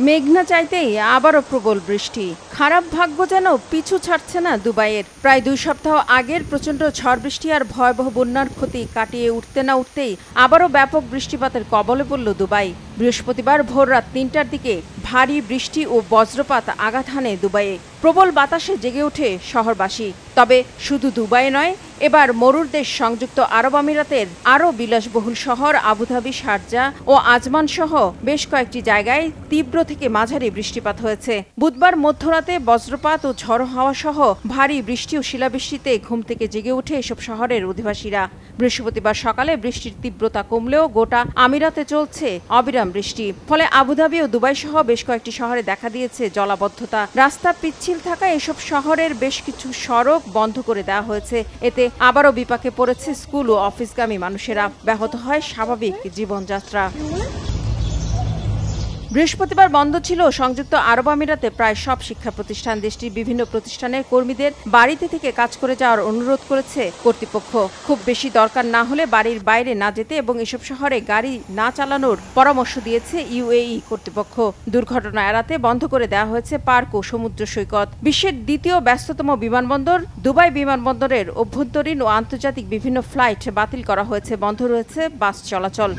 মেঘনা চাইতেই আবারও প্রবল বৃষ্টি। খারাপ ভাগ্য যেন পিছু ছাড়ছে না দুবাইয়ের। প্রায় 2 সপ্তাহ আগের প্রচণ্ড ঝড় বৃষ্টি আর ভয়াবহ বন্যার ক্ষতি কাটিয়ে উঠতে না উঠতেই আবারও ব্যাপক বৃষ্টিপাতের কবলে পড়ল দুবাই। বৃহস্পতিবার ভোর রাত 3টার দিকে ভারী বৃষ্টি ও বজ্রপাত আঘাত হানে দুবাইয়ে। প্রবল বাতাসে জেগে ওঠে শহরবাসী। তবে শুধু দুবাই নয়, এবার মরুর দেশ সংযুক্ত আরব আমিরাতের আরও বিলাসবহুল শহর আবুধাবি, শারজা ও আজমান সহ বেশ কয়েকটি জায়গায় তীব্র থেকে মাঝারি বৃষ্টিপাত হয়েছে। বুধবার মধ্যরাতে বজ্রপাত ও ঝড়ো হাওয়া সহ ভারী বৃষ্টি ও শিলাবৃষ্টিতে ঘুম থেকে জেগে ওঠে এসব শহরের অধিবাসীরা। বৃহস্পতিবার সকালে বৃষ্টির তীব্রতা কমলেও গোটা আমিরাতে চলছে অবিরাম বৃষ্টি। ফলে আবুধাবি ও দুবাই সহ বেশ কয়েকটি শহরে দেখা দিয়েছে জলাবদ্ধতা। রাস্তা পিচ্ছিল থাকায় এসব শহরের বেশ কিছু সড়ক বন্ধ করে দেওয়া হয়েছে। এতে আবারও বিপাকে পড়েছে স্কুল ও অফিসগামী মানুষেরা। ব্যাহত হয় স্বাভাবিক জীবনযাত্রা। বৃহস্পতিবার বন্ধ ছিল সংযুক্ত আরব আমিরাতে প্রায় সব শিক্ষা প্রতিষ্ঠান। দেশটির বিভিন্ন প্রতিষ্ঠানের কর্মীদের বাড়িতে থেকে কাজ করে যাওয়ার অনুরোধ করেছে কর্তৃপক্ষ। খুব বেশি দরকার না হলে বাড়ির বাইরে না যেতে এবং এসব শহরে গাড়ি না চালানোর পরামর্শ দিয়েছে ইউএই কর্তৃপক্ষ। দুর্ঘটনা এড়াতে বন্ধ করে দেওয়া হয়েছে পার্ক ও সমুদ্র সৈকত। বিশ্বের দ্বিতীয় ব্যস্ততম বিমানবন্দর দুবাই বিমানবন্দরের অভ্যন্তরীণ ও আন্তর্জাতিক বিভিন্ন ফ্লাইট বাতিল করা হয়েছে। বন্ধ রয়েছে বাস চলাচল।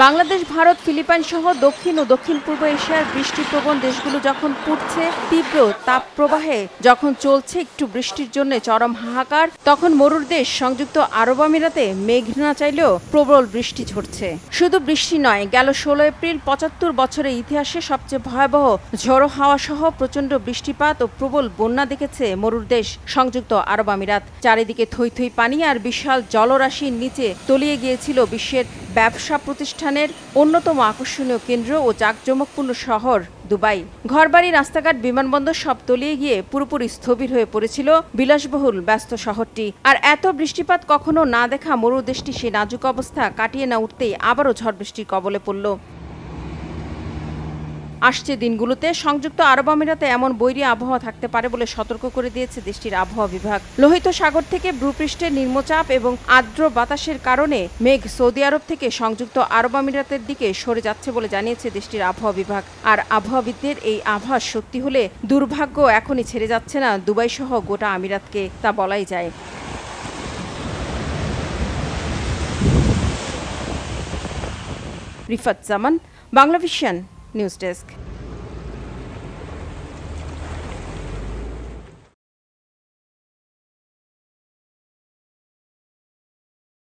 বাংলাদেশ, ভারত, ফিলিপাইন সহ দক্ষিণ ও দক্ষিণ পূর্ব এশিয়ার বৃষ্টিপ্রবণ দেশগুলো যখন পুড়ছে তীব্র তাপ প্রবাহে, যখন চলছে একটু বৃষ্টির জন্য চরম হাহাকার, তখন মরুর দেশ সংযুক্ত আরব আমিরাতে মেঘ না চাইলেও প্রবল বৃষ্টি ঝরছে। শুধু বৃষ্টি নয়, গেল 16 এপ্রিল 75 বছরের ইতিহাসে সবচেয়ে ভয়াবহ ঝড়ো হাওয়া সহ প্রচণ্ড বৃষ্টিপাত ও প্রবল বন্যা দেখেছে মরুর দেশ সংযুক্ত আরব আমিরাত। চারিদিকে থই থই পানি আর বিশাল জলরাশির নিচে তলিয়ে গিয়েছিল বিশ্বের ব্যবসা প্রতিষ্ঠানের অন্যতম আকর্ষণীয় কেন্দ্র ও জাঁকজমকপূর্ণ শহর দুবাই। ঘরবাড়ি, রাস্তাঘাট, বিমানবন্দর সব তলিয়ে গিয়ে পুরোপুরি স্থবির হয়ে পড়েছিল বিলাসবহুল ব্যস্ত শহরটি। আর এত বৃষ্টিপাত কখনো না দেখা মরু দেশটি সেই নাজুক অবস্থা কাটিয়ে না উঠতেই আবারও ঝড় বৃষ্টির কবলে পড়ল। আসছে দিনগুলোতে সংযুক্ত আরব আমিরাতে এমন বৈরী আবহাওয়া থাকতে পারে বলে সতর্ক করে দিয়েছে দেশটির আবহাওয়া বিভাগ। লোহিত সাগর থেকে ভূপৃষ্ঠের নিম্নচাপ এবং আর্দ্র বাতাসের কারণে মেঘ সৌদি আরব থেকে সংযুক্ত আরব আমিরাতের দিকে সরে যাচ্ছে বলে জানিয়েছে দেশটির আবহাওয়া বিভাগ। আর আবহাওয়াবিদদের এই আভাস সত্যি হলে দুর্ভাগ্য এখনই ছেড়ে যাচ্ছে না দুবাই সহ গোটা আমিরাতকে, তা বলাই যায়। রিফাত জামান, বাংলাভিশন নিউজ ডেস্ক।